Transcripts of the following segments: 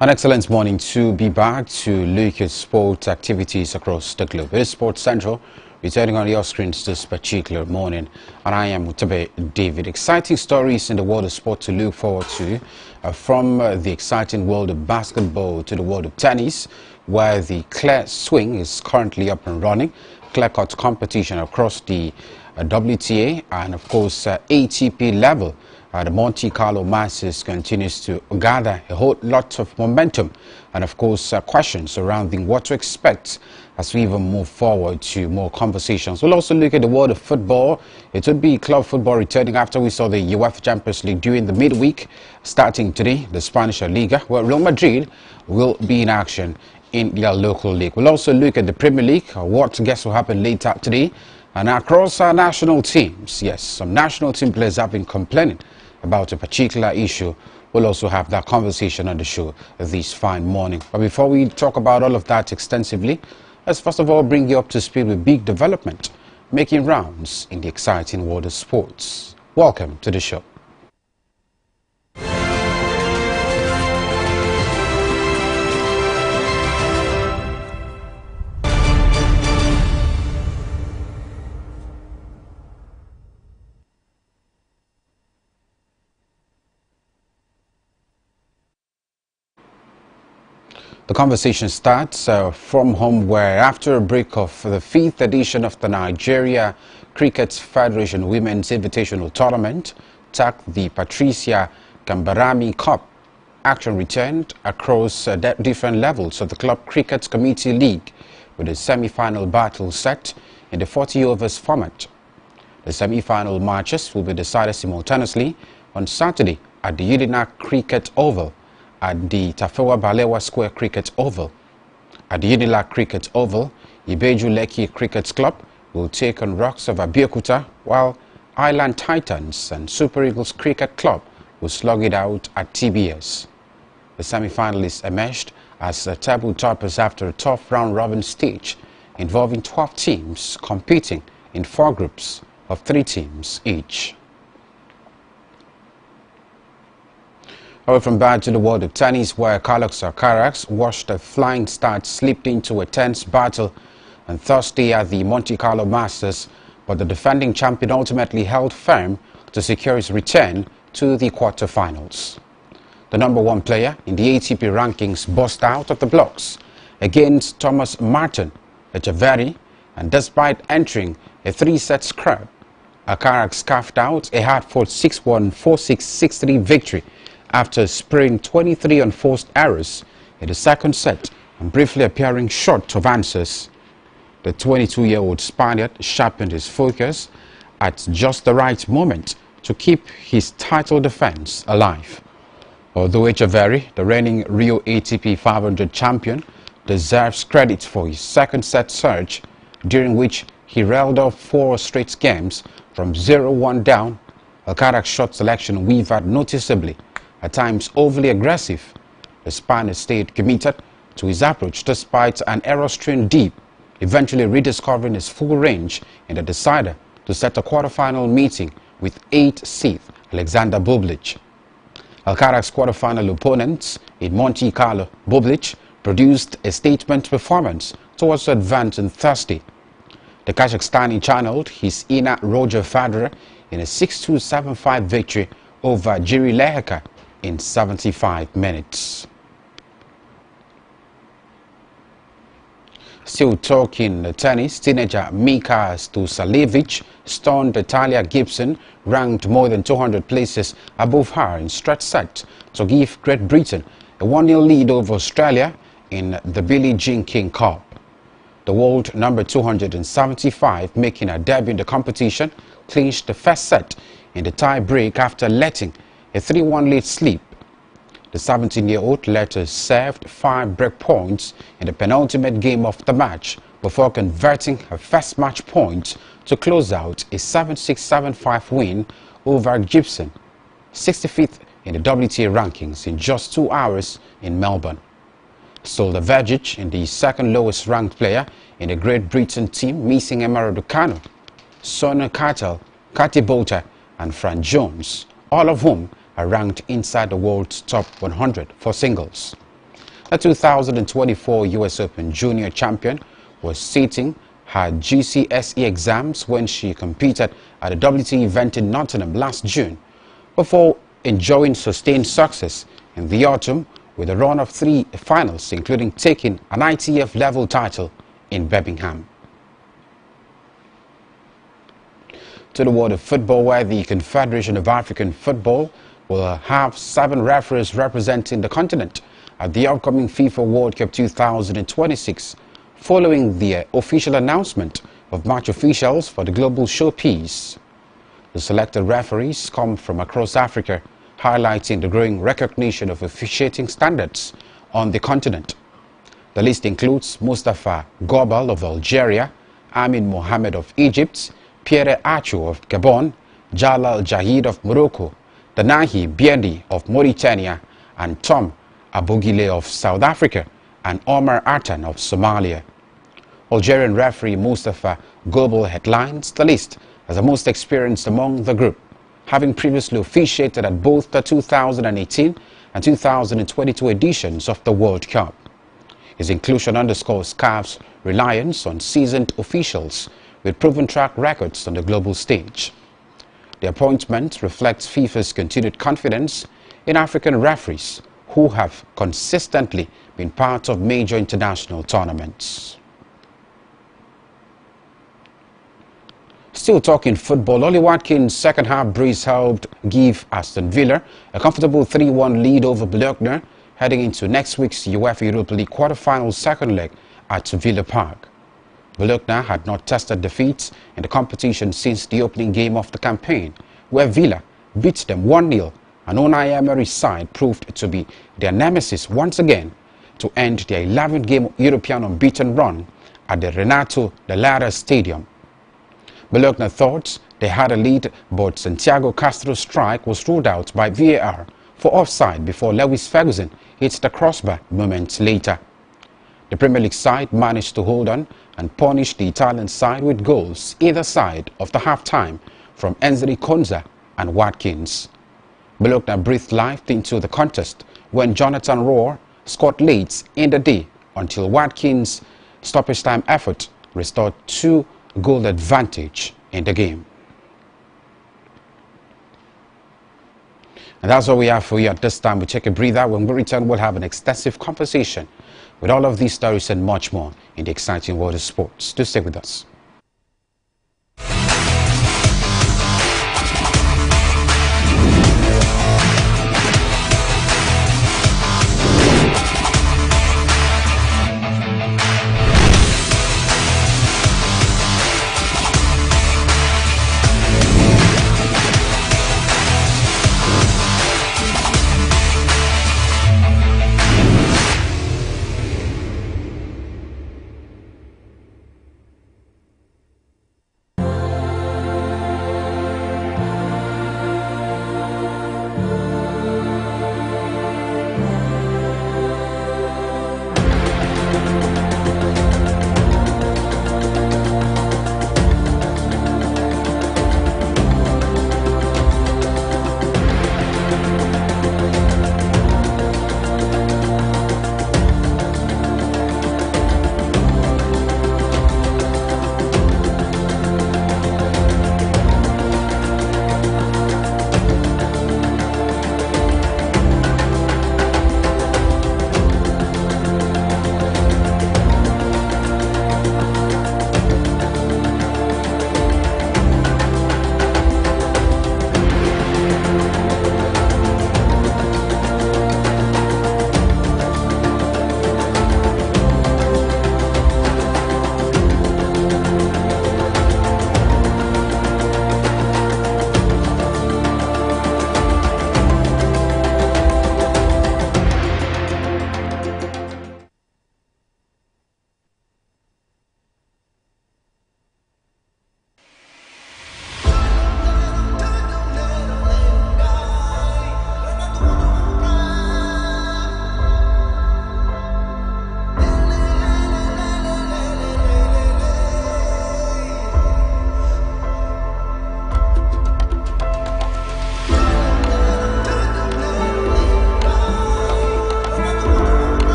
An excellent morning to be back to look at sport activities across the globe. It is Sports Central, returning on your screens this particular morning. And I am Mutabe David. Exciting stories in the world of sport to look forward to, from the exciting world of basketball to the world of tennis, where the clear swing is currently up and running. Clear-cut competition across the WTA and, of course, ATP level. The Monte Carlo Masters continues to gather a whole lot of momentum and, of course, questions surrounding what to expect as we even move forward to more conversations. We'll also look at the world of football. It would be club football returning after we saw the UEFA Champions League during the midweek. Starting today, the Spanish Liga, where Real Madrid will be in action in their local league. We'll also look at the Premier League, what guess will happen later today. And across our national teams, yes, some national team players have been complaining about a particular issue. We'll also have that conversation on the show this fine morning. But before we talk about all of that extensively, let's first of all bring you up to speed with big development making rounds in the exciting world of sports. Welcome to the show. The conversation starts from home, where after a break of the 5th edition of the Nigeria Cricket Federation Women's Invitational Tournament, tagged the Patricia Gambarami Cup, action returned across different levels of the Club Cricket Committee League, with a semi-final battle set in the 40 overs format. The semi-final matches will be decided simultaneously on Saturday at the Uninak Cricket Oval, at the Tafewa Balewa Square Cricket Oval. At the Unilag Cricket Oval, Ibeju Lekki Cricket Club will take on Rocks of Abeokuta, while Island Titans and Super Eagles Cricket Club will slug it out at TBS. The semi-finalists emerged as table toppers after a tough round-robin stage involving 12 teams competing in 4 groups of 3 teams each. Away from bad to the world of tennis, where Carlos Alcaraz watched a flying start slipped into a tense battle on Thursday at the Monte Carlo Masters, but the defending champion ultimately held firm to secure his return to the quarterfinals. The #1 player in the ATP rankings burst out of the blocks against Thomas Martin Echeverry, and despite entering a 3-set scrap, Alcaraz scarfed out a hard-fought 6-1, 4-6, 6-3 victory after spraying 23 unforced errors in the second set and briefly appearing short of answers. The 22-year-old Spaniard sharpened his focus at just the right moment to keep his title defense alive. Although Echeverry, the reigning Rio ATP 500 champion, deserves credit for his second set surge, during which he railed off 4 straight games from 0-1 down, Alcaraz's shot selection wavered noticeably, at times overly aggressive. The Spaniard stayed committed to his approach despite an error-strewn deep, eventually rediscovering his full range in the decider to set a quarterfinal meeting with 8th seed Alexander Bublik. Alcaraz's quarterfinal opponents in Monte Carlo, Bublik, produced a statement performance towards the advance on Thursday. The Kazakhstani channeled his inner Roger Federer in a 6-2, 7-5 victory over Jiri Leheka in 75 minutes. Still talking tennis, teenager Mika Stusalevic stunned Natalia Gibson, ranked more than 200 places above her in straight set, to give Great Britain a 1-0 lead over Australia in the Billie Jean King Cup. The world number 275, making her debut in the competition, clinched the first set in the tie break after letting a 3-1 lead slip. The 17-year-old later served 5 break points in the penultimate game of the match before converting her first match point to close out a 7-6, 7-5 win over Gibson, 65th in the WTA rankings, in just 2 hours in Melbourne. Stoldovejic, in the second lowest ranked player in the Great Britain team, missing Emma Raducanu, Sona Cartel, Katy Bolter and Fran Jones, all of whom are ranked inside the world's top 100 for singles. The 2024 US Open Junior champion was sitting her GCSE exams when she competed at a WTA event in Nottingham last June, before enjoying sustained success in the autumn with a run of 3 finals, including taking an ITF level title in Birmingham. To the world of football, where the Confederation of African Football will have 7 referees representing the continent at the upcoming FIFA World Cup 2026, following the official announcement of match officials for the global showpiece. The selected referees come from across Africa, highlighting the growing recognition of officiating standards on the continent. The list includes Mustafa Gobal of Algeria, Amin Mohamed of Egypt, Pierre Achu of Gabon, Jalal Jahid of Morocco, Danahi Biendi of Mauritania, and Tom Abogile of South Africa, and Omar Atan of Somalia. Algerian referee Mustafa Gobal headlines the list as the most experienced among the group, having previously officiated at both the 2018 and 2022 editions of the World Cup. His inclusion underscores CAF's reliance on seasoned officials with proven track records on the global stage. The appointment reflects FIFA's continued confidence in African referees who have consistently been part of major international tournaments. Still talking football, Ollie Watkins' second-half breeze helped give Aston Villa a comfortable 3-1 lead over Bologna, heading into next week's UEFA Europa League quarter-final second leg at Villa Park. Bologna had not tested defeats in the competition since the opening game of the campaign, where Villa beat them 1-0, and Unai Emery's side proved to be their nemesis once again to end their 11th-game European unbeaten run at the Renato De Lara Stadium. Bologna thought they had a lead, but Santiago Castro's strike was ruled out by VAR for offside before Lewis Ferguson hit the crossbar moments later. The Premier League side managed to hold on and punish the Italian side with goals either side of the half-time from Enzeri Konza and Watkins. Bologna breathed life into the contest when Jonathan Rohr scored late in the day until Watkins' stoppage-time effort restored 2-goal advantage in the game. And that's all we have for you at this time. We take a breather. When we return, we'll have an extensive conversation with all of these stories and much more in the exciting world of sports. Do stay with us.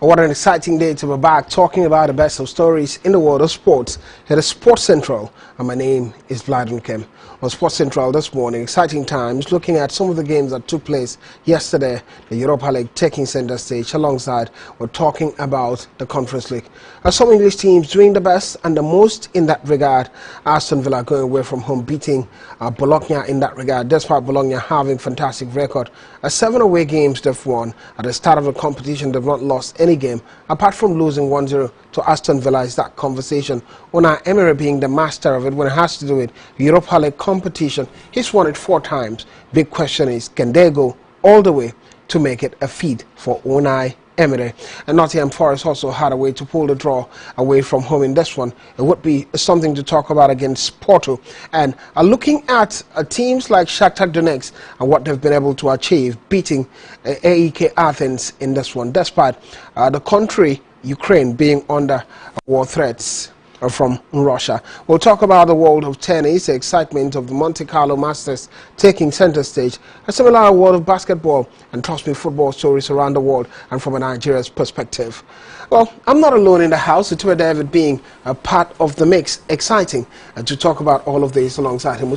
What an exciting day to be back talking about the best of stories in the world of sports. It is Sports Central, and my name is Vladimir Kim. On Sports Central this morning, exciting times, looking at some of the games that took place yesterday, the Europa League taking center stage. Alongside, we're talking about the Conference League. Some English teams doing the best and the most in that regard. Aston Villa going away from home, beating Bologna in that regard, despite Bologna having fantastic record. 7 away games they've won. At the start of the competition, they've not lost any game, apart from losing 1-0 to Aston Villa. Is that conversation. Unai Emery being the master of it when it has to do with Europa League competition. He's won it 4 times. Big question is, can they go all the way to make it a feat for Unai Emery? And Nottingham Forest also had a way to pull the draw away from home in this one. It would be something to talk about against Porto. And looking at teams like Shakhtar Donetsk and what they've been able to achieve, beating AEK Athens in this one, despite the country, Ukraine, being under war threats from Russia. We'll talk about the world of tennis, the excitement of the Monte Carlo Masters taking center stage, a similar world of basketball, and trust me, football stories around the world and from a Nigeria's perspective. Well, I'm not alone in the house. It's David being a part of the mix. Exciting to talk about all of this alongside him.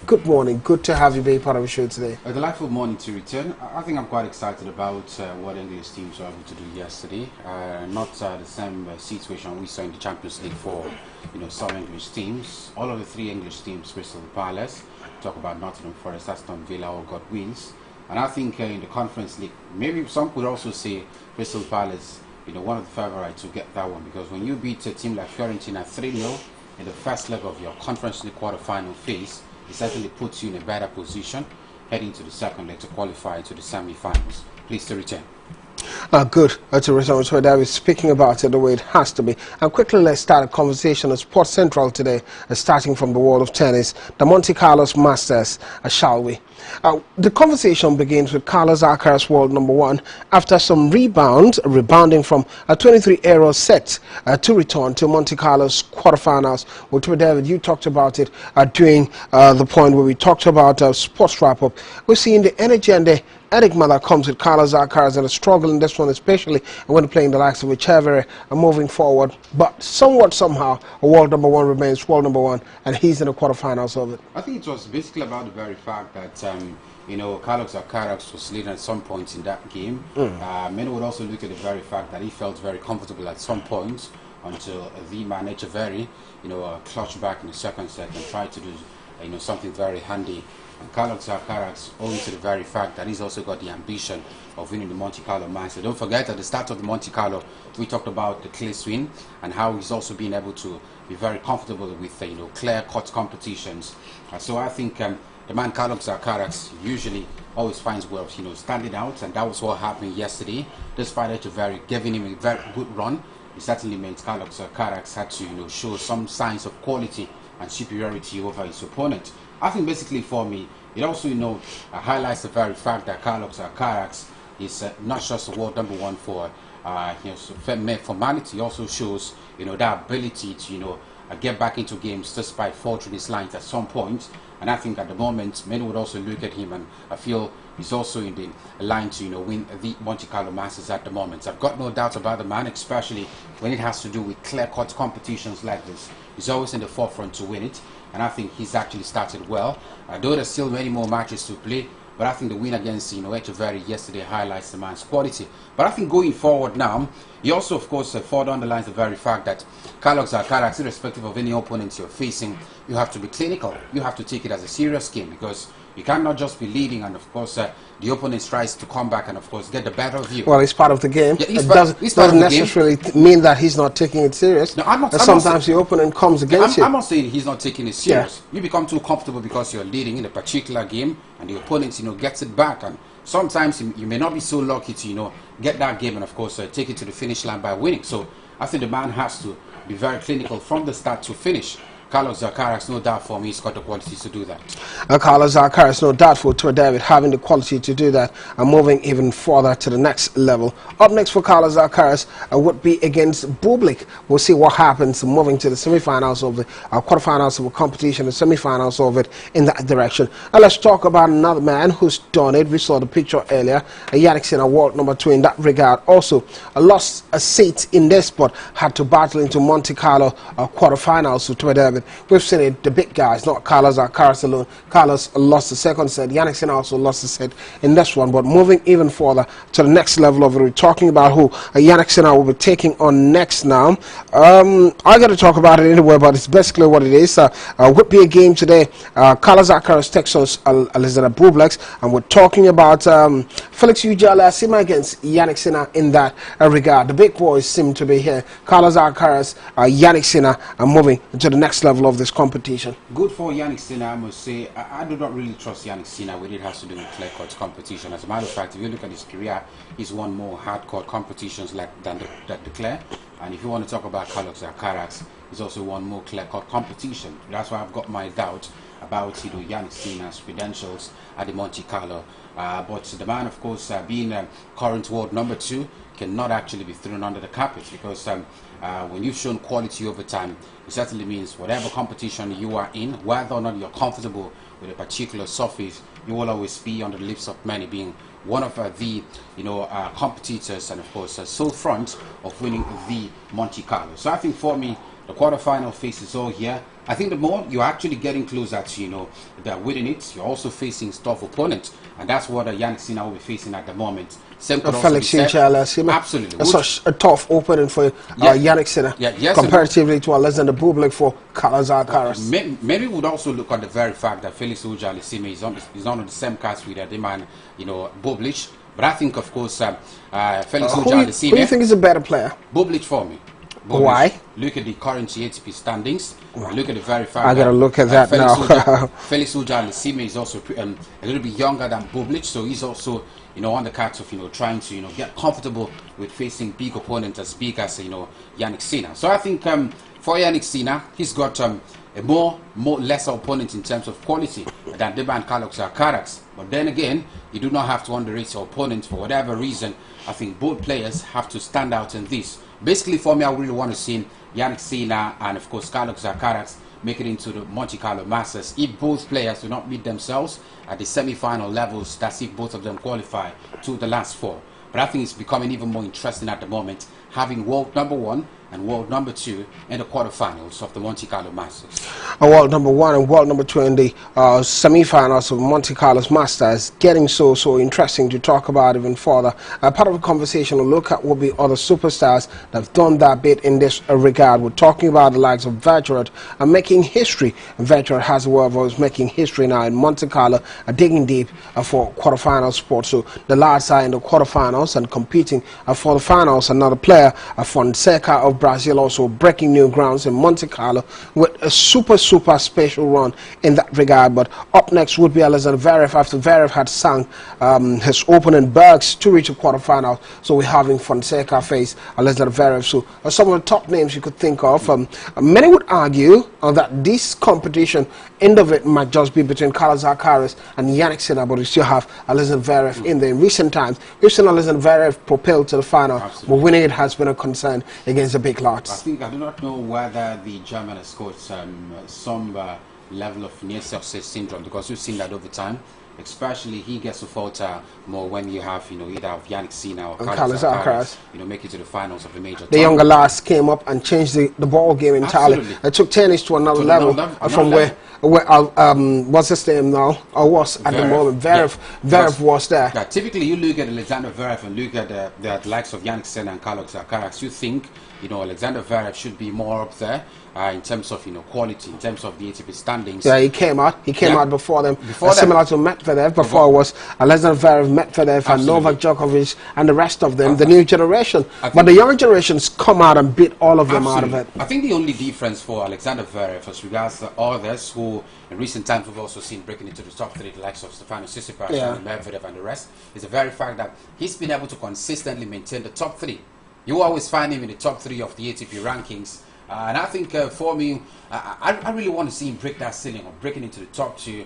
Good morning. Good to have you be part of the show today. A delightful morning to return. I think I'm quite excited about what English teams were able to do yesterday. Not the same situation we saw in the Champions League for some English teams. All of the 3 English teams, Crystal Palace, talk about Nottingham Forest, Aston Villa, all got wins. And I think in the Conference League, maybe some could also say Crystal Palace, one of the favourites to get that one, because when you beat a team like Fiorentina 3-0 in the first leg of your Conference League quarter-final phase, it certainly puts you in a better position heading to the second leg to qualify to the semi-finals. Please to return. Good to return to David, speaking about it the way it has to be. And quickly, let's start a conversation on Sports Central today, starting from the world of tennis, the Monte Carlo Masters, shall we? The conversation begins with Carlos Alcaraz, world number 1, after some rebounding from a 23-error set to return to Monte Carlo's quarterfinals. Well, David, you talked about it during the point where we talked about sports wrap-up. We're seeing the energy and the enigma that comes with Carlos Alcaraz and a struggle in this one, especially when playing the likes of Echeverry and moving forward. But somehow, a world number 1 remains world number 1, and he's in the quarterfinals of it. I think it was basically about the very fact that Carlos Alcaraz was leading at some point in that game. Many would also look at the very fact that he felt very comfortable at some point until the man Echeverry, clutched back in the second set and tried to do, something very handy. And Carlos Alcaraz, owing to the very fact that he's also got the ambition of winning the Monte Carlo Masters. Don't forget, at the start of the Monte Carlo, we talked about the clay swing and how he's also been able to be very comfortable with clear-cut competitions. So I think the man Carlos Alcaraz usually always finds way of standing out, and that was what happened yesterday. Despite Echeverry giving him a very good run, it certainly meant Carlos Alcaraz had to show some signs of quality and superiority over his opponent. I think basically for me, it also highlights the very fact that Carlos Alcaraz is not just the world number 1 for formality. It also shows that ability to get back into games despite faltering his lines at some point. And I think at the moment, many would also look at him and I feel he's also in the line to win the Monte Carlo Masters at the moment. I've got no doubt about the man, especially when it has to do with clear-cut competitions like this. He's always in the forefront to win it, and I think he's actually started well. Though there's still many more matches to play, but I think the win against Echeverry yesterday highlights the man's quality. But I think going forward now, he also, of course, further underlines the very fact that Carlos Alcaraz, irrespective of any opponent you're facing, you have to be clinical. You have to take it as a serious game, because you cannot just be leading and, of course, the opponent tries to come back and, of course, get the better of you. Well, it's part of the game. Yeah, it doesn't necessarily mean that he's not taking it serious. No, sometimes the opponent comes against you. I'm not saying he's not taking it serious. Yeah. You become too comfortable because you're leading in a particular game and the opponent, gets it back. And sometimes you may not be so lucky to, get that game and, of course, take it to the finish line by winning. So I think the man has to be very clinical from the start to finish. Carlos Alcaraz, no doubt for me, he's got the qualities to do that. Carlos Alcaraz, no doubt for David having the quality to do that and moving even further to the next level. Up next for Carlos Alcaraz would be against Bublik. We'll see what happens moving to the semi-finals of the quarterfinals of the competition, the semi-finals of it in that direction. And let's talk about another man who's done it. We saw the picture earlier. Yannick Sinner, world number 2 in that regard. Also lost a seat in this, but had to battle into Monte Carlo quarterfinals to David. We've seen it, the big guys, not Carlos Alcaraz alone. Carlos lost the second set. Yannick Sinner also lost the set in this one. But moving even further to the next level of it, we're talking about who Yannick Sinner will be taking on next now. I got to talk about it anyway, but it's basically what it is. Would be a game today. Carlos Alcaraz takes on Alexander Bublik, and we're talking about Felix Auger-Aliassime against Yannick Sinner in that regard. The big boys seem to be here. Carlos Alcaraz, Yannick Sinner are moving to the next level of this competition. Good for Yannick Sinner, I must say. I do not really trust Yannick Sinner when it has to do with clear-cut competition. As a matter of fact, if you look at his career, he's won more hard-court competitions than the clear. And if you want to talk about Carlos Alcaraz, he's also won more clear-cut competition. That's why I've got my doubt about Yannick Sinner's credentials at the Monte Carlo. But the man, of course, being current world number 2, cannot actually be thrown under the carpet, because when you've shown quality over time, it certainly means whatever competition you are in, whether or not you're comfortable with a particular surface, you will always be on the lips of many, being one of the competitors and of course sole front of winning the Monte Carlo. So I think for me, the quarterfinal phase is all here. I think the more you're actually getting closer to winning it, you're also facing tough opponents, and that's what Yannick Sinner will be facing at the moment. Same could also be said. Absolutely. That's such a tough opening for Yannick Sinner, comparatively to Alexander Bublik for Carlos Alcaraz. Maybe we would also look at the very fact that Felix Auger-Aliassime is on the same cast with the man, Bublik. But I think, of course, Felix Auger-Aliassime. Who do you think is a better player? Bublik for me. Why? Look at the current ATP standings. Look at the very fact I gotta look at that now. Felix Auger-Aliassime is also a little bit younger than Bublik, so he's also on the cards of trying to get comfortable with facing big opponents as big as Yannick Sinner. So I think for Yannick Sinner, he's got a more lesser opponent in terms of quality than the man Carlos Alcaraz. But then again, you do not have to underrate your opponent for whatever reason. I think both players have to stand out in this. Basically, for me, I really want to see Yannick Sinner and, of course, Carlos Alcaraz make it into the Monte Carlo Masters. If both players do not meet themselves at the semi-final levels, that's if both of them qualify to the last 4. But I think it's becoming even more interesting at the moment, having world number 1 and world number 2 in the quarterfinals of the Monte Carlo Masters. World number 1 and world number 2 in the semi-finals of Monte Carlo Masters, getting so interesting to talk about even further. Part of the conversation we'll look at will be other superstars that have done that bit in this regard. We're talking about the likes of Veteran and making history. Veteran has a way of making history now in Monte Carlo, digging deep for quarterfinal sports. So the lads are in the quarterfinals and competing for the finals. Another player, Fonseca of Brazil, also breaking new grounds in Monte Carlo with a super special run in that regard. But up next would be Alexander Zverev, after Zverev had sung his opening Bergs to reach a quarterfinal. So we're having Fonseca face Alexander Zverev. So some of the top names you could think of. Many would argue that this competition, end of it, might just be between Carlos Alcaraz and Yannick Sinner, but we still have Alexander Zverev in there. In recent times, we've seen Alexander Zverev propelled to the final, but winning it has been a concern against the big lots. I do not know whether the German has got some level of near success syndrome, because we've seen that over time. Especially he gets to falter more when you have either of Yannick Sinner or Carlos Alcaraz make it to the finals of the major. The younger lads came up and changed the ball game entirely. It took tennis to another level from where what's his name now, or was at the moment Zverev was there. Yeah, typically you look at Alexander Zverev and look at the likes of Yannick Sinner and Carlos Alcaraz, you think Alexander Zverev should be more up there in terms of quality, in terms of the ATP standings. Yeah, he came out before them. Similar to Medvedev. Before was Alexander Zverev, Medvedev, and Novak Djokovic, and the rest of them, the new generation. But the young generations come out and beat all of them out of it. I think the only difference for Alexander Zverev, as regards the others who in recent times we've also seen breaking into the top 3, the likes of Stefanos Tsitsipas, and Medvedev, and the rest, is the very fact that he's been able to consistently maintain the top 3. You always find him in the top 3 of the ATP rankings And I think for me, I really want to see him break that ceiling or breaking into the top two,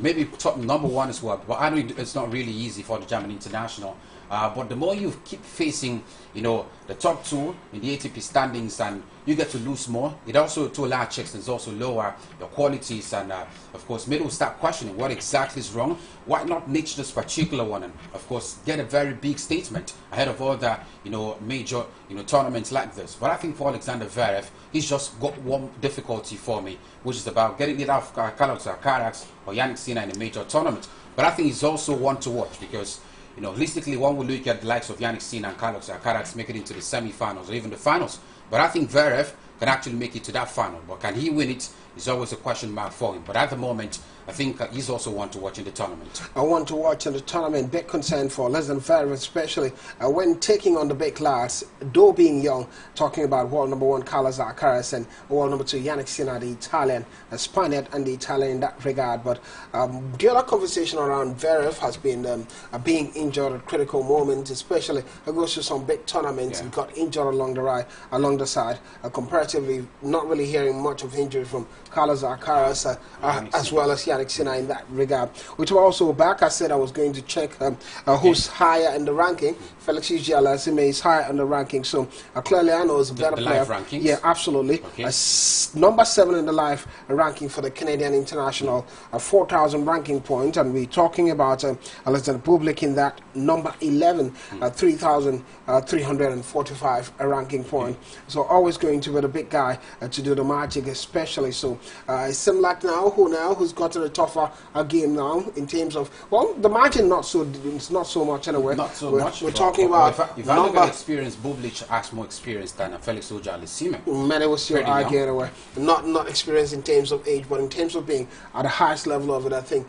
maybe top number one as well. But I know it's not really easy for the German international. But the more you keep facing, the top two in the ATP standings, and you get to lose more, it also, to a large extent, also lower your qualities, and of course, maybe we'll start questioning what exactly is wrong. Why not niche this particular one, and of course, get a very big statement ahead of all the major tournaments like this. But I think for Alexander Zverev, he's just got one difficulty for me, which is about getting it off Carlos Alcaraz or Yannick Sinner in a major tournament. But I think he's also one to watch because, holistically, one will look at the likes of Yannick Sinner and Carlos Alcaraz make it into the semi-finals or even the finals. But I think Zverev can actually make it to that final. But can he win it is always a question mark for him. But at the moment, I think he's also one to watch in the tournament. I want to watch in the tournament. Big concern for Alexander Zverev, especially when taking on the big lads, though being young, talking about world number one Carlos Alcaraz and world number two Yannick Sinner, the Italian, Spaniard and the Italian in that regard. But the other conversation around Zverev has been being injured at critical moments, especially he goes to some big tournaments and got injured along the side. Comparatively, not really hearing much of injury from Carlos Alcaraz as well as Yannick Sinner in that regard. Which were also back. I said I was going to check who's higher in the ranking. Felix Auger-Aliassime is higher in the ranking, so clearly I know is a better player. Live rankings? Yeah, absolutely. Okay. Number 7 in the live ranking for the Canadian International, 4,000 ranking point, and we're talking about Alexander Bublik in that number 11, 3,345 ranking point. So always going to be the big guy to do the magic, especially. So it seems like who's got to the tougher game now in terms of, well, the margin not so much anyway. Not so much. We're talking about if I look at experience, Bublik has more experience than Felix Auger-Aliassime. Many will still argue anyway. Not experience in terms of age, but in terms of being at the highest level of it. I think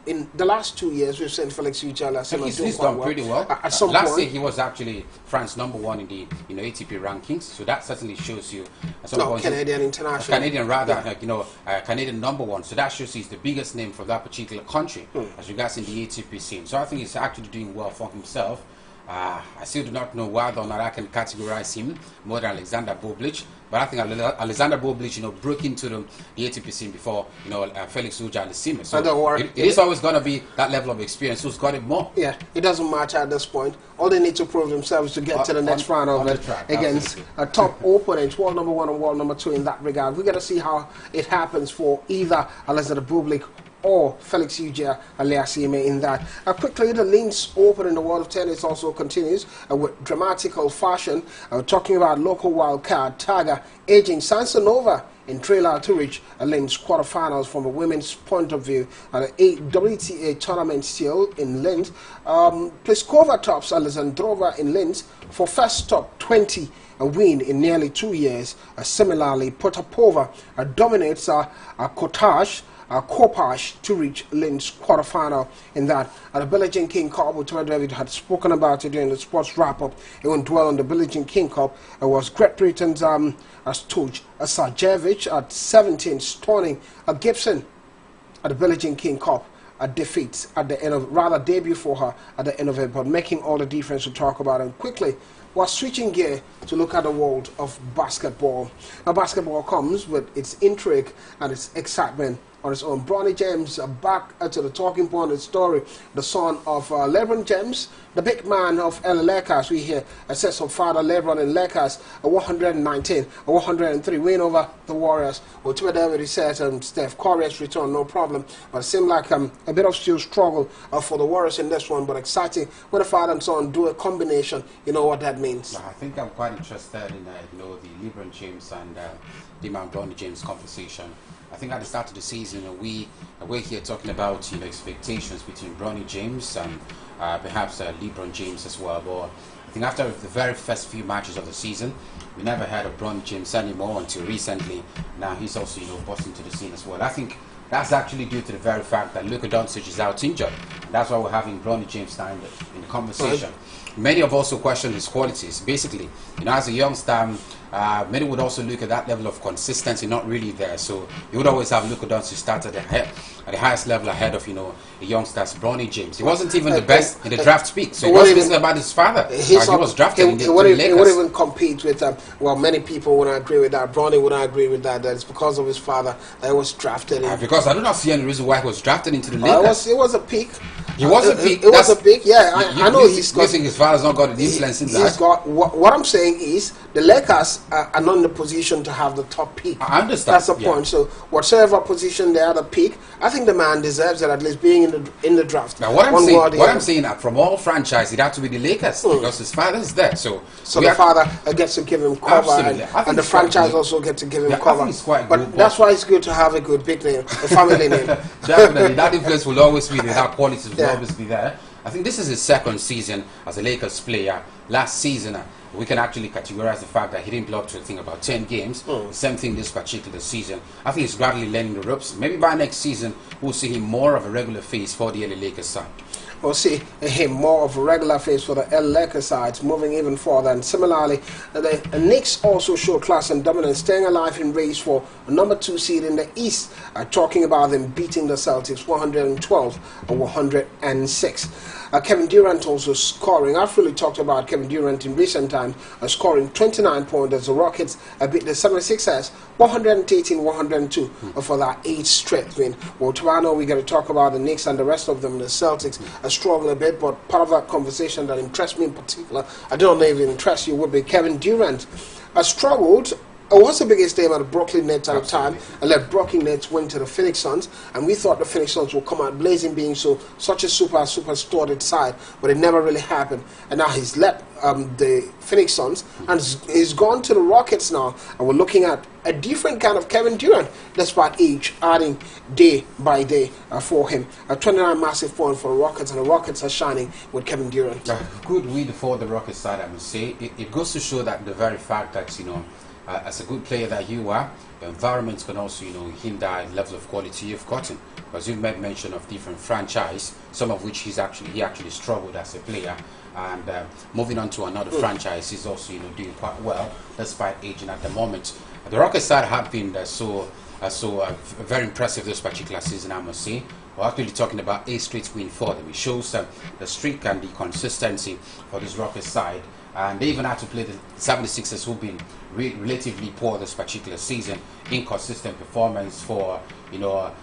in the last 2 years we've seen Felix Auger-Aliassime he's done pretty well. At some last point, year he was actually France number one in the ATP rankings, so that certainly shows you. At some point, Canadian international. Canadian rather, Canadian number one. So that shows he's the biggest name from that particular country as regards in the ATP scene. So I think he's actually doing well for himself. I still do not know whether or not I can categorize him more than Alexander Bublik, but I think Alexander Bublik, broke into the ATP scene before, Felix Auger-Aliassime. So don't worry. It is always going to be that level of experience. Who's got it more? Yeah, it doesn't matter at this point. All they need to prove themselves to get to the next round of it against a top opponent, world number 1 and world number 2 in that regard. We're going to see how it happens for either Alexander Bublik or Felix Auger-Aliassime in that. Quickly, the Linz Open in the world of tennis also continues with dramatical fashion. Talking about local wildcard Tiger edging Samsonova in trailer to reach Linz quarterfinals from a women's point of view. At the WTA tournament still in Linz. Pliskova tops Alexandrova in Linz for first top 20 a win in nearly 2 years. Similarly, Potapova dominates Kopacz to reach Linz quarterfinal in that. The Billie Jean King Cup, which David had spoken about it during the sports wrap-up. It won't dwell on the Billie Jean King Cup. It was Great Britain's Stuj Sarjevic at 17, stunning Gibson at the Billie Jean King Cup. Defeats at the end of, debut for her at the end of it, but making all the difference to talk about it quickly. We're switching gear to look at the world of basketball. Now, basketball comes with its intrigue and its excitement on its own. Bronny James back to the talking point of the story. The son of LeBron James, the big man of LA Lakers. We hear says of father LeBron in Lakers, a 119, a 103 win over the Warriors. Well, to David says Steph Curry has returned, no problem. But it seemed like a bit of still struggle for the Warriors in this one, but exciting when the father and son do a combination. You know what that means. I think I'm quite interested in the LeBron James and the Bronny James conversation. I think at the start of the season, we're here talking about expectations between Bronny James and perhaps LeBron James as well. But I think after the very first few matches of the season, we never heard of Bronny James anymore until recently. Now he's also busting into the scene as well. I think that's actually due to the very fact that Luka Doncic is out injured. And that's why we're having Bronny James now in the conversation. Many have also questioned his qualities. Basically, as a young star, Many would also look at that level of consistency, not really there. So you would always have Luka Doncic start at the highest level ahead of the youngsters. Bronny James, he wasn't even the best in the draft pick. So it wasn't even about his father. He was drafted in the Lakers. He wouldn't even compete with well, many people wouldn't agree with that. Bronny wouldn't agree with that. That it's because of his father that he was drafted in. Because I do not see any reason why he was drafted into the Lakers. It was a pick. He was a pick. It was a pick. Yeah, I know he's got. You think his father's not got an influence in that? He's got. What I'm saying is the Lakers are not in the position to have the top pick. I understand. That's the point. So whatever position they are the pick, I think the man deserves it, at least being in the draft. Now what I'm saying from all franchise, it had to be the Lakers because his father is there. So the father gets to give him cover, and the franchise also gets to give him cover. I think it's quite but good, that's why it's good to have a good big name, a family name. Definitely, that influence will always be there. That quality will always be there. I think this is his second season as a Lakers player. Last season, we can actually categorize the fact that he didn't play up to about 10 games. Same thing this particular season. I think he's gradually learning the ropes. Maybe by next season, we'll see him more of a regular face for the LA Lakers side. We'll see him more of a regular face for the LA Lakers side, moving even further. And similarly, the Knicks also show class and dominance, staying alive in race for a number 2 seed in the East. Talking about them beating the Celtics 112-106. Kevin Durant also scoring. I've really talked about Kevin Durant in recent times, scoring 29 points as the Rockets beat the 76ers 118-102 for that 8th straight win. Well, tomorrow we got to talk about the Knicks and the rest of them. The Celtics are struggling a bit, but part of that conversation that interests me in particular, I don't know if it interests you, would be Kevin Durant has struggled. What's the biggest name at the Brooklyn Nets at the time? And let Brooklyn Nets win to the Phoenix Suns, and we thought the Phoenix Suns would come out blazing, being such a super studded side, but it never really happened. And now he's left the Phoenix Suns and he's gone to the Rockets now, and we're looking at a different kind of Kevin Durant, despite age adding day by day for him. A 29 massive point for the Rockets, and the Rockets are shining with Kevin Durant. Good win for the Rockets side, I must say. It goes to show that the very fact that as a good player that you are, the environment can also, hinder the level of quality you've gotten. Because you've made mention of different franchise, some of which he actually struggled as a player, and moving on to another franchise, he's also, doing quite well despite aging at the moment. The Rockets side have been very impressive this particular season, I must say. We're actually talking about 8 straight wins for them. It shows the streak and the consistency for this Rockets side. And they even had to play the 76ers, who've been relatively poor this particular season. Inconsistent performance for Joel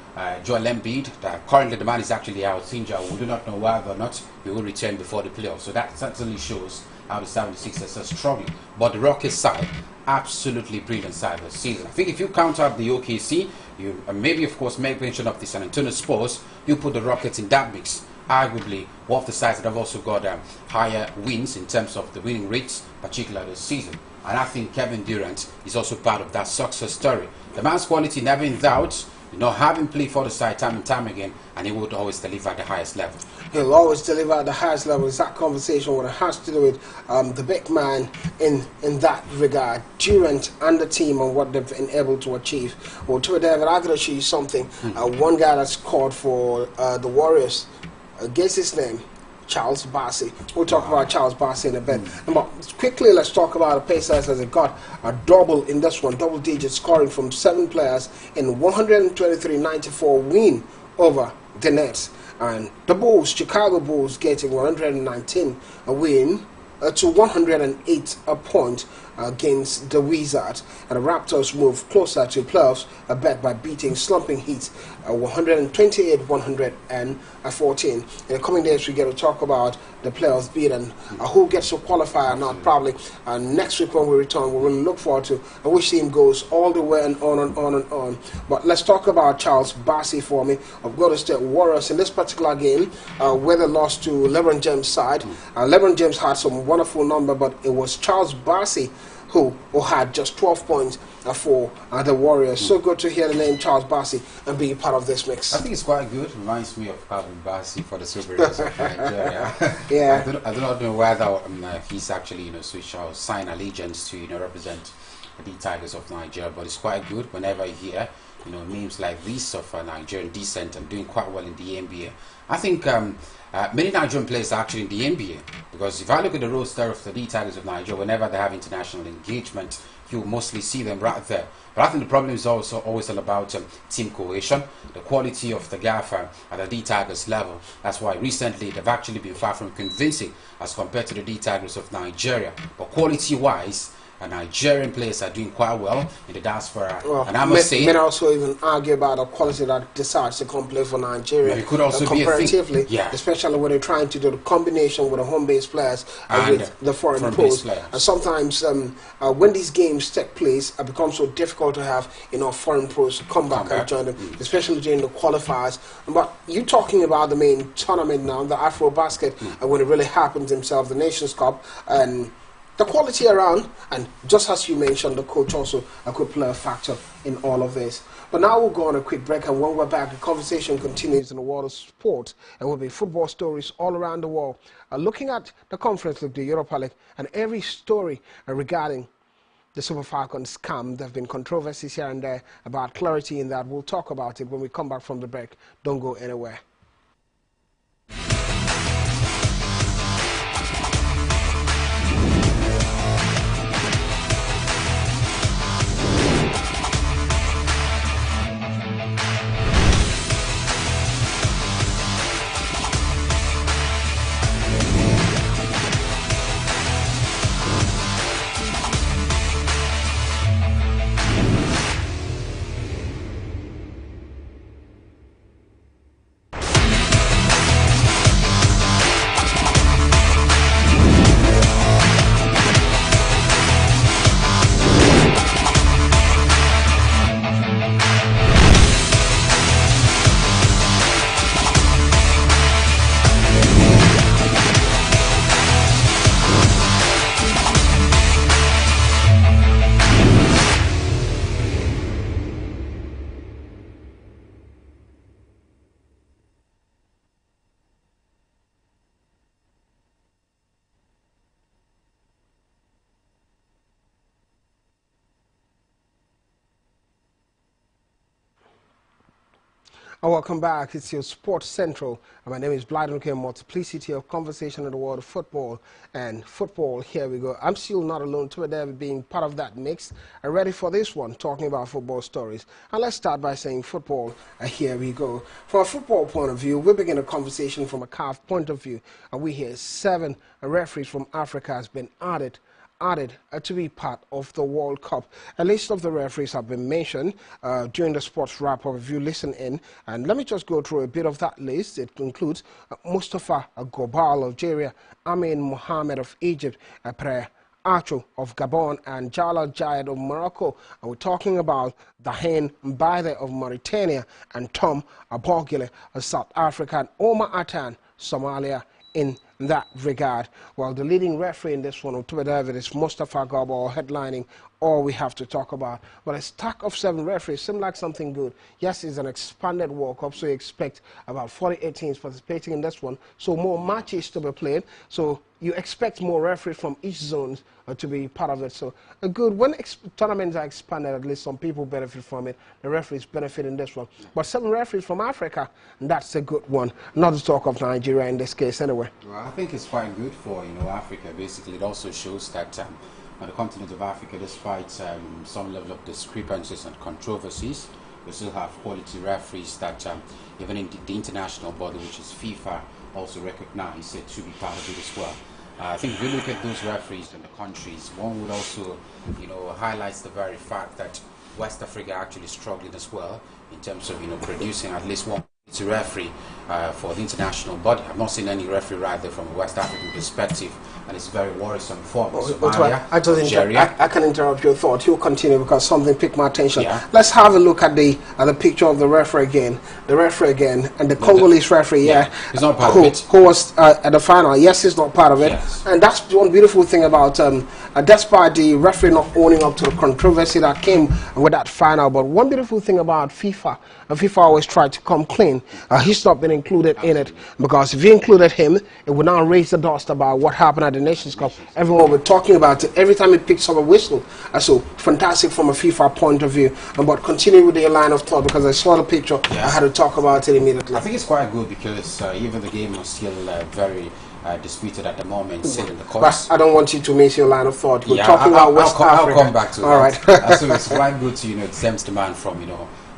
Embiid. Currently the man is actually out injured. We do not know whether or not he will return before the playoffs. So that certainly shows how the 76ers are struggling. But the Rockets side, absolutely brilliant side this season. I think if you count out the OKC, you maybe of course make mention of the San Antonio Spurs, you put the Rockets in that mix. Arguably one of the sides that have also got higher wins in terms of the winning rates, particularly this season. And I think Kevin Durant is also part of that success story. The man's quality never in doubt. Having played for the side time and time again, and he would always deliver at the highest level. He'll always deliver at the highest level. It's that conversation what it has to do with the big man in that regard, Durant and the team and what they've been able to achieve. Well, to David, I gotta show you something. One guy that scored for the Warriors, guess his name, Charles Barkley. We'll talk about Charles Barkley in a bit. But quickly, let's talk about the Pacers, as it got a double in this one, double-digit scoring from 7 players in 123-94 win over the Nets. And the Bulls, Chicago Bulls, getting 119 a win to 108 a point against the Wizards. And the Raptors move closer to playoffs, a bet by beating slumping Heat 128-114. In the coming days, we get to talk about the playoffs beat and who gets to qualify or not, probably. Next week when we return, we're going to look forward to which team goes all the way and on and on and on. But let's talk about Charles Barkley for me of Golden State Warriors in this particular game, where they lost to LeBron James' side. LeBron James had some wonderful number, but it was Charles Barkley who had just 12 points for the Warriors. So good to hear the name Charles Barkley and be part of this mix. I think it's quite good. Reminds me of Calvin Barkley for the Super Eagles of Nigeria. Yeah. I do not know whether he's actually switched or signed allegiance to represent the Tigers of Nigeria. But it's quite good whenever you hear, you know, names like this of Nigerian descent and doing quite well in the NBA. I think many Nigerian players are actually in the NBA, because if I look at the roster of the Tigers of Nigeria, whenever they have international engagement, you mostly see them right there. But I think the problem is also always all about team cohesion, the quality of the gaffer at the D-Tigers level. That's why recently they've actually been far from convincing as compared to the D-Tigers of Nigeria. But quality-wise, Nigerian players are doing quite well in the diaspora. Well, and I must say, men also even argue about the quality that decides to come play for Nigeria. It could also be comparatively, a thing. Yeah. Especially when they're trying to do the combination with the home-based players and with the foreign pros. And sometimes when these games take place, it becomes so difficult to have foreign pros come back and join them, especially during the qualifiers. But you talking about the main tournament now, the Afro Basket, when it really happens himself, the Nations Cup, and the quality around, and just as you mentioned, the coach also could play a factor in all of this. But now we'll go on a quick break, and when we're back, the conversation continues in the world of sport, and will be football stories all around the world, looking at the Conference League, the Europa League, and every story regarding the Super Falcons scam. There have been controversies here and there about clarity in that. We'll talk about it when we come back from the break. Don't go anywhere. Welcome back. It's your Sports Central. My name is Blyden, multiplicity of conversation in the world of football. And football, here we go. I'm still not alone today, being part of that mix. I'm ready for this one, talking about football stories. And let's start by saying football, here we go. From a football point of view, we begin a conversation from a CAF point of view. And we hear 7 referees from Africa has been added to be part of the World Cup. A list of the referees have been mentioned during the sports wrap-up if you listen in. And let me just go through a bit of that list. It includes Mustafa Gobal of Algeria, Amin Mohamed of Egypt, Pre Acho of Gabon, and Jalal Jayed of Morocco. And we're talking about Dahen Mbaide of Mauritania, and Tom Abogile of South Africa, and Omar Atan, Somalia, in that regard. Well, the leading referee in this one, October David, is Mustafa Gobal, headlining all we have to talk about. But a stack of 7 referees seems like something good. Yes, it's an expanded World Cup, so you expect about 48 teams participating in this one. So more matches to be played. So you expect more referees from each zone to be part of it. So good. When tournaments are expanded, at least some people benefit from it. The referees benefit in this one. But 7 referees from Africa, that's a good one. Not to talk of Nigeria in this case anyway. Well, I think it's quite good for Africa. Basically, it also shows that on the continent of Africa, despite some level of discrepancies and controversies, we still have quality referees that even in the international body, which is FIFA, also recognize it to be part of it as well. I think if we look at those referees in the countries, one would also, highlights the very fact that West Africa actually struggling as well in terms of, producing at leist one referee for the international body. I've not seen any referee right there from a West African perspective, and it's very worrisome for Somalia, I can interrupt your thought. You'll continue because something piqued my attention. Yeah. Let's have a look at the picture of the referee again. The referee again, and the Congolese referee. Yeah, he's not part of it. Who was at the final? Yes, he's not part of it. Yes. And that's one beautiful thing about despite the referee not owning up to the controversy that came with that final. But one beautiful thing about FIFA, FIFA always tried to come clean. He's not been included in it, because if you included him, it would now raise the dust about what happened at the Nations Cup. Everyone will be talking about it every time he picks up a whistle. So fantastic from a FIFA point of view. But continue with your line of thought, because I saw the picture. Yes. I had to talk about it immediately. I think it's quite good because even the game was still very disputed at the moment, still in the courts. But I don't want you to miss your line of thought. We're talking about West Africa. I'll come back to All that. Right. So it's quite good to exempt the man from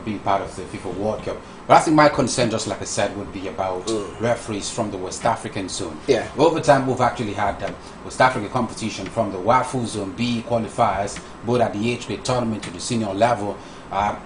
being part of the FIFA World Cup. But I think my concern, just like I said, would be about referees from the West African zone. Yeah. Over time, we've actually had West African competition from the WAFU Zone B qualifiers, both at the age grade tournament to the senior level.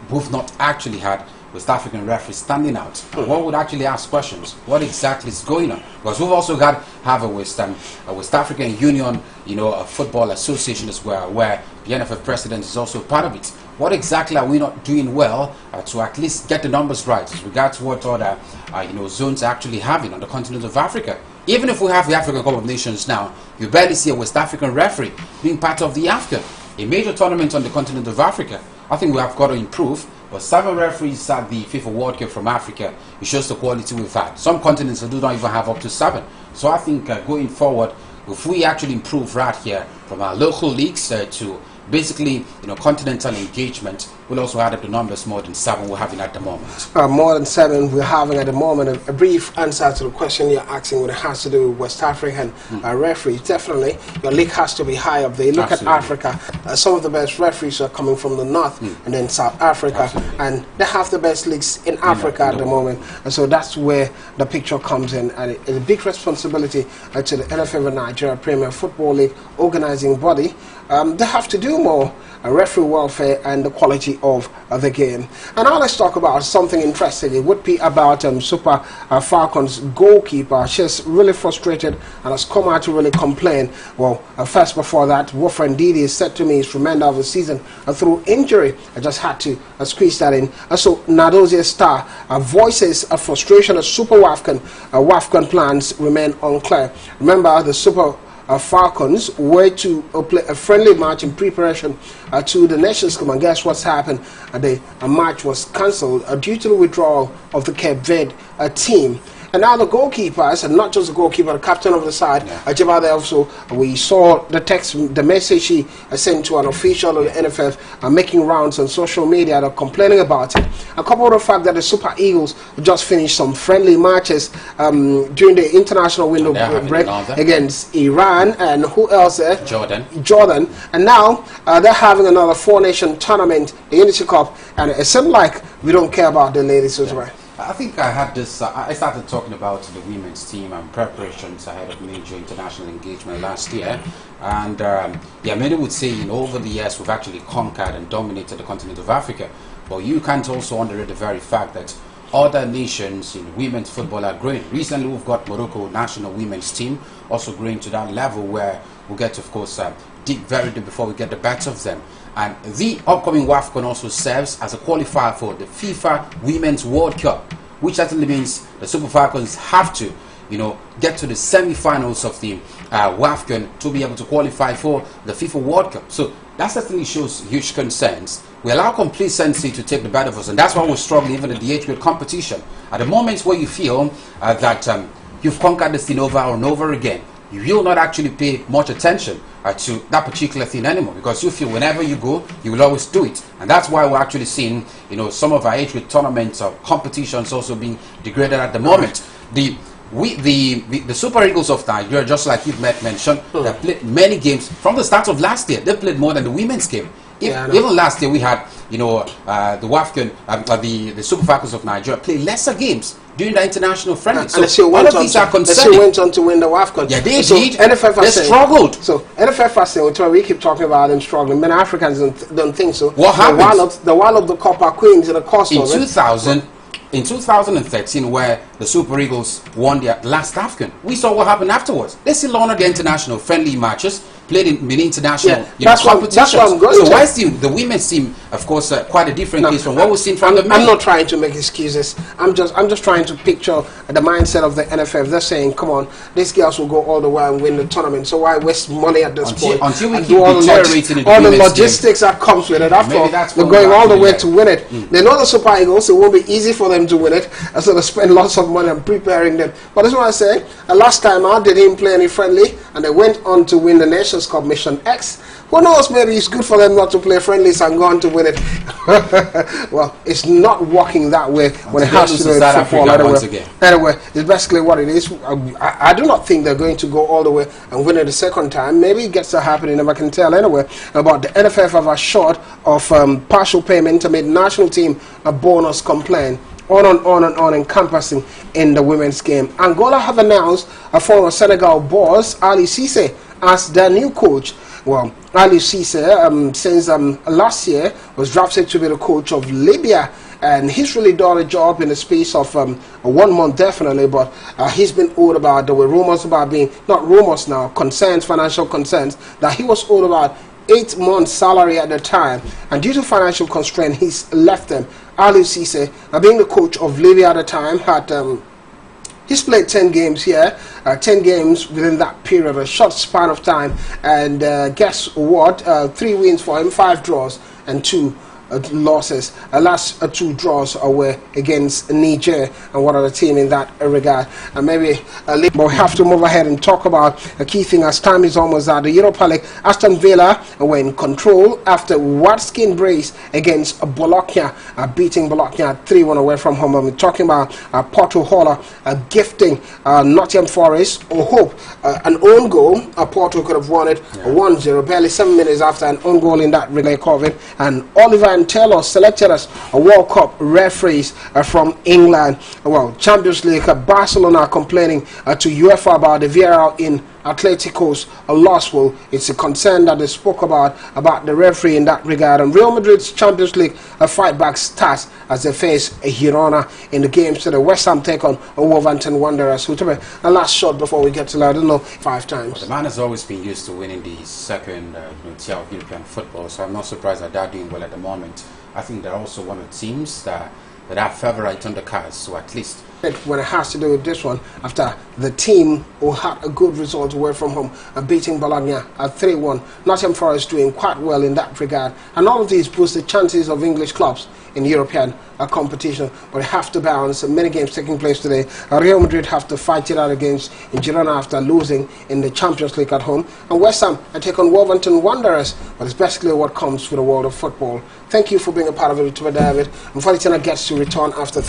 We've not actually had West African referees standing out. One would actually ask questions: what exactly is going on? Because we've also have a West African Union, a football association as well, where the NFF president is also part of it. What exactly are we not doing well to at least get the numbers right as regards what other zones are actually having on the continent of Africa? Even if we have the African Cup of Nations now, you barely see a West African referee being part of the AFCON, a major tournament on the continent of Africa. I think we have got to improve. But 7 referees at the FIFA World Cup from Africa, it shows the quality we've had. Some continents do not even have up to 7. So I think going forward, if we actually improve right here from our local leagues to basically continental engagement, we'll also add up the numbers more than 7 we're having at the moment. More than 7 we're having at the moment. A brief answer to the question you're asking when it has to do with West African referees. Definitely, your league has to be high up there. Look at Africa. Some of the best referees are coming from the north and then South Africa. And they have the best leagues in Africa at the moment. And so that's where the picture comes in. And it's a big responsibility to the NFF Nigeria Premier Football League organizing body. They have to do more referee welfare and the quality of the game. And now let's talk about something interesting. It would be about Super Falcons goalkeeper. She's really frustrated and has come out to really complain. Well, first before that, Wolfram Didi said to me his remainder of the season through injury. I just had to squeeze that in. So Nadozie Star voices a frustration as Super WAFCON plans remain unclear. Remember, the Super Falcons were to play a friendly match in preparation to the Nations Cup, and guess what's happened? The match was cancelled due to the withdrawal of the Cape Verde team. And now the goalkeepers, and not just the goalkeeper, the captain of the side, Ajibade also, we saw the text, the message she sent to an official of the NFF making rounds on social media. They're complaining about it. A couple of the fact that the Super Eagles just finished some friendly matches during the international window break against Iran and who else there? Jordan. And now they're having another 4-nation tournament, the Unity Cup, and it seems like we don't care about the ladies as well. I think I had this, I started talking about the women's team and preparations ahead of major international engagement last year. And many would say, over the years we've actually conquered and dominated the continent of Africa. But you can't also underrate the very fact that other nations in women's football are growing. Recently we've got Morocco national women's team also growing to that level where we'll get to, of course, dig very deep before we get the best of them. And the upcoming WAFCON also serves as a qualifier for the FIFA Women's World Cup, which actually means the Super Falcons have to, get to the semi-finals of the WAFCON to be able to qualify for the FIFA World Cup. So that certainly shows huge concerns. We allow complacency to take the better of us, and that's why we're struggling even in the age-grade competition. At the moments where you feel that you've conquered this thing over and over again, you will not actually pay much attention to that particular thing anymore, because you feel whenever you go, you will always do it. And that's why we're actually seeing, some of our age group tournaments or competitions also being degraded at the moment. The Super Eagles of Nigeria, just like you've mentioned, they played many games from the start of last year. They played more than the women's game. Even last year we had, the WAFCON, the Super Falcons of Nigeria play lesser games during the international friendly. So all of these are concerning. They went on to win the WAFCON. Yeah, they so did. NFF they struggled. So NFF are saying, we keep talking about them struggling. Many Africans don't think so. What happened? The one of the Copper Queens in the cost of it. In 2013, where the Super Eagles won their last AFCON, we saw what happened afterwards. They still honored the international friendly matches, played in many international competitions. That's what I'm going so why is the women's team of course, quite a different case from what we've seen from the men. I'm not trying to make excuses. I'm just trying to picture the mindset of the NFF. They're saying, come on, these girls will go all the way and win the tournament, so why waste money at this point? Until we and keep do all the logistics game. that comes with it. After all, they're going all the way to win it. They know the Super Eagles, it won't be easy for them to win it, and so they spend lots of money on preparing them. But that's what I say. Last time out, they didn't play any friendly, and they went on to win the Nations Cup Mission X. Who knows, maybe it's good for them not to play friendlies and go on to win it. Well, it's not working that way when it has to do with football. Anyway, it's basically what it is. I do not think they're going to go all the way and win it the second time. Maybe it gets to happen, you never can tell. Anyway, about the NFF have assured of partial payment to make national team a bonus complaint. On encompassing in the women's game. Angola have announced a former Senegal boss, Ali Cisse, as their new coach. Well, Ali Cisse, since last year, was drafted to be the coach of Libya, and he's really done a job in the space of 1 month, definitely, but he's been owed about, there were rumors about being, not rumors now, concerns, financial concerns, that he was owed about 8 months salary at the time, and due to financial constraint, he's left them. Ali Cisse, being the coach of Libya at the time, had he's played 10 games here, 10 games within that period, a short span of time, and guess what? 3 wins for him, 5 draws, and 2 losses. Last 2 draws were against Niger and one other team in that regard. And maybe but we have to move ahead and talk about a key thing as time is almost at the Europa League. Aston Villa were in control after Watskin brace against Bologna, beating Bologna 3-1 away from home. I'm talking about Porto Holler gifting Nottingham Forest or hope an own goal. Porto could have won it 1-0 barely 7 minutes after an own goal in that relay COVID, and Oliver and Taylor selected as a World Cup referees from England. Well, Champions League, Barcelona are complaining to UEFA about the VAR in Atletico's loss. Well, it's a concern that they spoke about the referee in that regard. And Real Madrid's Champions League fight back starts as they face Girona in the games to the West Ham take on Wolverhampton Wanderers. Who took a last shot before we get to that, I don't know, 5 times. Well, the man has always been used to winning the second tier of European football, so I'm not surprised that they're doing well at the moment. I think they're also one of the teams that are favourite on the cards, so at least when it has to do with this one, after the team who had a good result away from home beating Bologna at 3-1, Nottingham Forest doing quite well in that regard, and all of these boost the chances of English clubs in European competition. But they have to balance many games taking place today. Real Madrid have to fight it out against Girona after losing in the Champions League at home, and West Ham take on Wolverhampton Wanderers. But it's basically what comes with the world of football. Thank you for being a part of it, David. Unfortunately, gets to return after